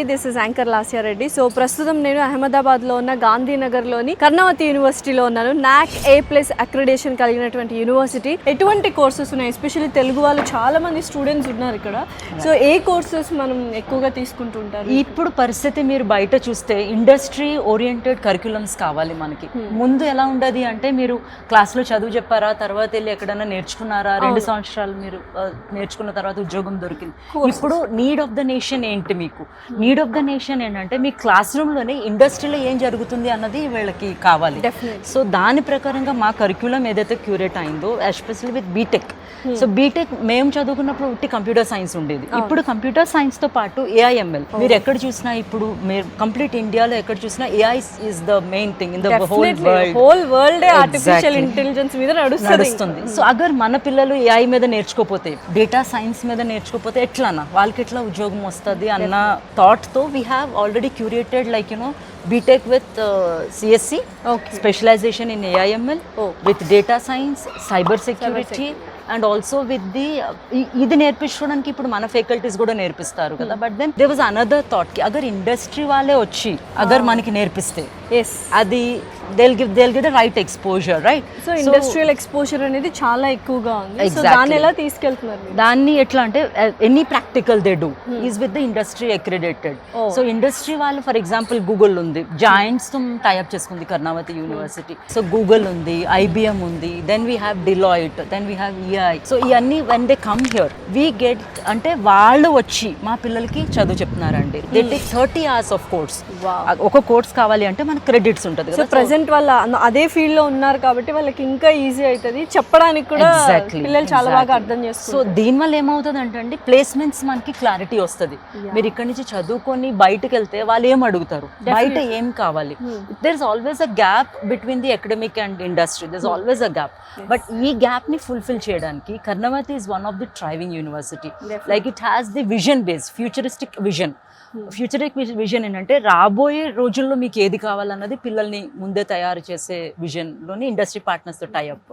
This is anchor Lasya Reddy. So ప్రస్తుతం నేను అహ్మదాబాద్లో ఉన్న గాంధీనగర్లోని కర్ణవతి యూనివర్సిటీలో ఉన్నాను. NAAC A+ అక్రిడేషన్ కలిగినటువంటి యూనివర్సిటీ. ఎటువంటి కోర్సెస్ ఉన్నాయి? ఎస్పెషల్లీ తెలుగు వాళ్ళు చాలా మంది స్టూడెంట్స్ ఉన్నారు ఇక్కడ. సో ఏ కోర్సెస్ మనం ఎక్కువగా తీసుకుంటుంటారు? ఇప్పుడు పరిస్థితి మీరు బయట చూస్తే ఇండస్ట్రీ ఓరియంటెడ్ కరిక్యులమ్స్ కావాలి మనకి. ముందు ఎలా ఉండదు అంటే మీరు క్లాస్లో చదువు చెప్పారా, తర్వాత వెళ్ళి ఎక్కడైనా నేర్చుకున్నారా, 2 సంవత్సరాలు మీరు నేర్చుకున్న తర్వాత ఉద్యోగం దొరికింది. ఇప్పుడు నీడ్ ఆఫ్ ద నేషన్ ఏంటి? మీకు నీడ్ ఆఫ్ ద నేషన్ ఏంటంటే మీ క్లాస్ రూమ్లోనే ఇండస్ట్రీలో ఏం జరుగుతుంది అన్నది వీళ్ళకి కావాలి. సో దాని ప్రకారంగా మా కరిక్యులం ఏదైతే క్యూరేట్ అయిందో, especially with BTech. So BTech మేము చదువుకున్నప్పుడు ఉట్టి కంప్యూటర్ సైన్స్ ఉండేది. ఇప్పుడు కంప్యూటర్ సైన్స్ తో పాటు AIML మీరు ఎక్కడ చూసినా, ఇప్పుడు మీరు కంప్లీట్ ఇండియాలో ఎక్కడ చూసినా AI is the main thing in the whole world. Artificial intelligence మీద నడుస్తుంది. సో అగర్ మన పిల్లలు AI మీద నేర్చుకోపోతే, డేటా సైన్స్ మీద నేర్చుకోపోతే ఎట్లానా వాళ్ళకి ఎట్లా ఉద్యోగం వస్తుంది అన్న థాట్ తో we have already curated like BTech with CSC, specialization in AIML, with data science, cyber security, and also with the ఇది నేర్పించడానికి ఇప్పుడు మన ఫ్యాకల్టీస్ కూడా నేర్పిస్తారు కదా. But then there was another thought కి అగర్ ఇండస్ట్రీ వాళ్ళే వచ్చి అగర్ మనకి నేర్పిస్తే అది they'll give the right exposure, right? So industrial exposure అనేది చాలా ఎక్కువగా ఉంది. సో దాన్ని ఎలా తీసుకెళ్తున్నారు? దాన్ని ఎట్లా అంటే any practical they do is with the industry accredited. So industry వాళ్ళు ఫర్ ఎగ్జాంపుల్ గూగుల్ ఉంది, జాయింట్స్ తో టైఅప్ చేసుకుంది కర్ణావతి యూనివర్సిటీ. సో గూగుల్ ఉంది, IBM ఉంది, then we have Deloitte, then we have EI. So ఇవన్నీ when they come here we get అంటే వాళ్ళు వచ్చి మా పిల్లలకి చదువు చెప్తున్నారండి. They take 30 hours of course. ఒక కోర్స్ కావాలి అంటే మనకు క్రెడిట్స్ ఉంటుంది కదా. ప్రెజెంట్ వాళ్ళ అదే ఫీల్డ్ లో ఉన్నారు కాబట్టి వాళ్ళకి ఇంకా ఈజీ అవుతుంది చెప్పడానికి కూడా. పిల్లలు చాలా బాగా అర్థం చేస్తారు. సో దీనివల్ల ఏమవుతుంది అంటే ప్లేస్మెంట్స్ మనకి క్లారిటీ వస్తుంది. మీరు ఇక్కడ నుంచి చదువుకొని బయటకు వెళ్తే వాళ్ళు ఏం అడుగుతారు, బయట ఏం కావాలి. There is always a gap between the academic and industry. There is always a gap. But ఈ గ్యాప్ ని ఫుల్ఫిల్ చేయడానికి Karnavati is one of the thriving university. Like it has the vision base, futuristic vision. Futuristic vision ఏంటంటే రాబోయే రోజుల్లో మీకు ఏది కావాలన్నది పిల్లల్ని ముందే తయారు చేసే విజన్లోని ఇండస్ట్రీ పార్ట్నర్స్తో టైఅప్.